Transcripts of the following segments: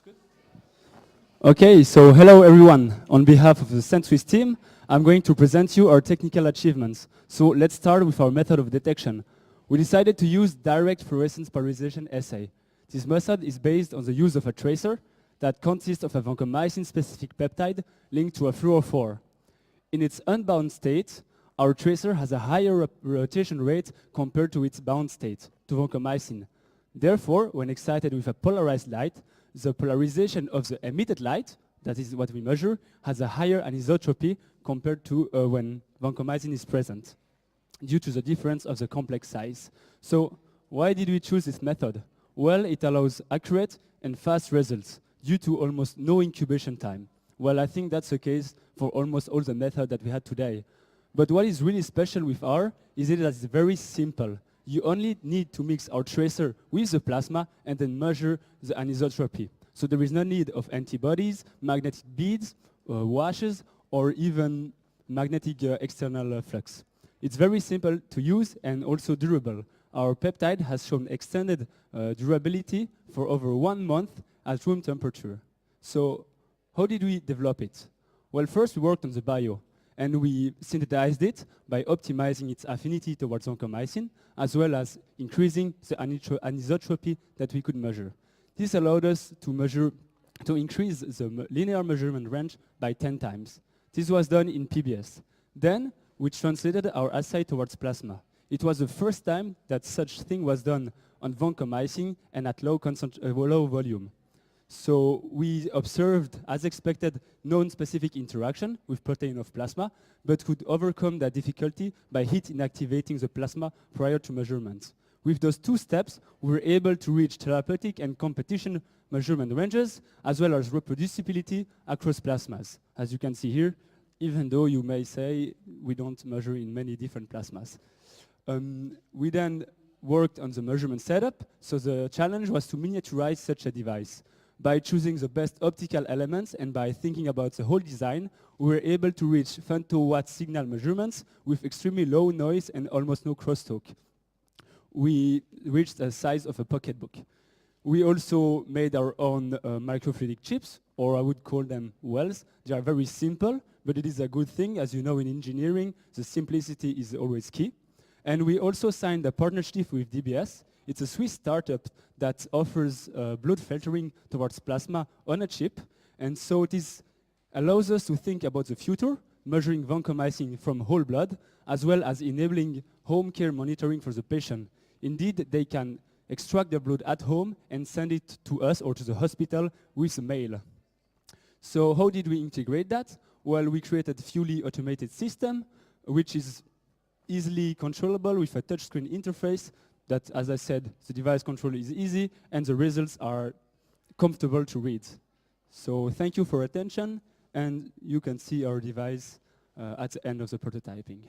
good? Okay, so hello everyone. On behalf of the SenSwiss team, I'm going to present you our technical achievements. So let's start with our method of detection. We decided to use direct fluorescence polarization assay. This method is based on the use of a tracer that consists of a vancomycin-specific peptide linked to a fluorophore. In its unbound state, our tracer has a higher rotation rate compared to its bound state, to vancomycin. Therefore, when excited with a polarized light, the polarization of the emitted light, that is what we measure, has a higher anisotropy compared to when vancomycin is present, due to the difference of the complex size. So why did we choose this method? Well, it allows accurate and fast results due to almost no incubation time. Well, I think that's the case for almost all the methods that we had today. But what is really special with R is that it's very simple. You only need to mix our tracer with the plasma and then measure the anisotropy. So there is no need of antibodies, magnetic beads, washes, or even magnetic external flux. It's very simple to use and also durable. Our peptide has shown extended durability for over 1 month at room temperature. So how did we develop it? Well, first we worked on the bio, and we synthesized it by optimizing its affinity towards vancomycin, as well as increasing the anisotropy that we could measure. This allowed us to increase the linear measurement range by 10 times. This was done in PBS. Then we translated our assay towards plasma. It was the first time that such thing was done on vancomycin and at low volume. So we observed, as expected, non-specific interaction with protein of plasma, but could overcome that difficulty by heat inactivating the plasma prior to measurement. With those 2 steps, we were able to reach therapeutic and competition measurement ranges, as well as reproducibility across plasmas. As you can see here, even though you may say we don't measure in many different plasmas. We then worked on the measurement setup, so the challenge was to miniaturize such a device. By choosing the best optical elements and by thinking about the whole design, we were able to reach femtowatt signal measurements with extremely low noise and almost no crosstalk. We reached the size of a pocketbook. We also made our own microfluidic chips, or I would call them wells. They are very simple, but it is a good thing. As you know, in engineering, the simplicity is always key. And we also signed a partnership with DBS. It's a Swiss startup that offers blood filtering towards plasma on a chip. And so this allows us to think about the future, measuring vancomycin from whole blood, as well as enabling home care monitoring for the patient. Indeed, they can extract the blood at home and send it to us or to the hospital with mail. So how did we integrate that? Well, we created a fully automated system, which is easily controllable with a touchscreen interface that, as I said, the device control is easy and the results are comfortable to read. So thank you for attention, and you can see our device at the end of the prototyping.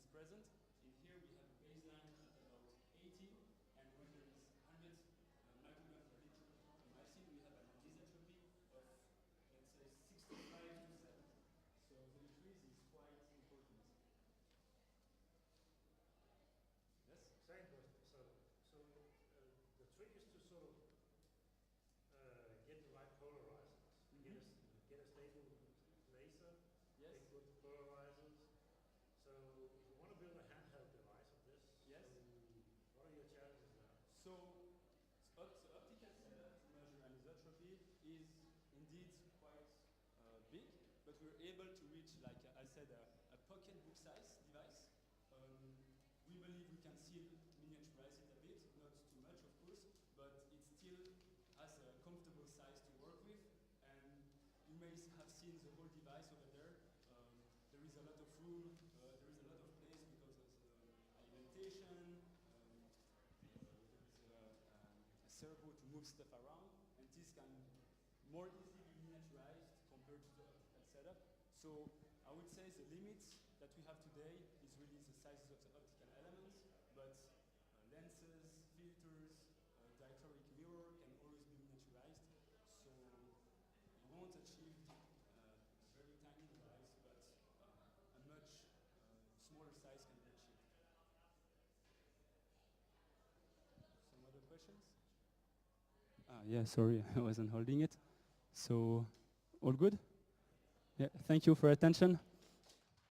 Present. In here we have a baseline at about 80, and when there is 100 microgram per liter of vancomycin, we have an anisotropy of, let's say, 65 to 70. So the increase is quite important. Yes? Same question. So the trick is to sort of get the right polarizers, get a stable laser, yes, get good polarizers. So if you want to build a handheld device of this, yes, so what are your challenges there? So the optical setup to measure anisotropy is indeed quite big, but we're able to reach, like I said, a pocketbook size device. We believe we can still miniaturize it a bit, not too much of course, but it still has a comfortable size to work with, and you may have seen the whole device over there. There is a lot of room, there is a lot of place servo to move stuff around, and this can more easily be miniaturized compared to the optical setup. So I would say the limit that we have today is really the sizes of the optical elements, but lenses, filters, dichroic mirror can always be miniaturized. So you won't achieve a very tiny device, but a much smaller size can be achieved. Some other questions? Yeah, sorry, I wasn't holding it. So, all good? Yeah, thank you for your attention.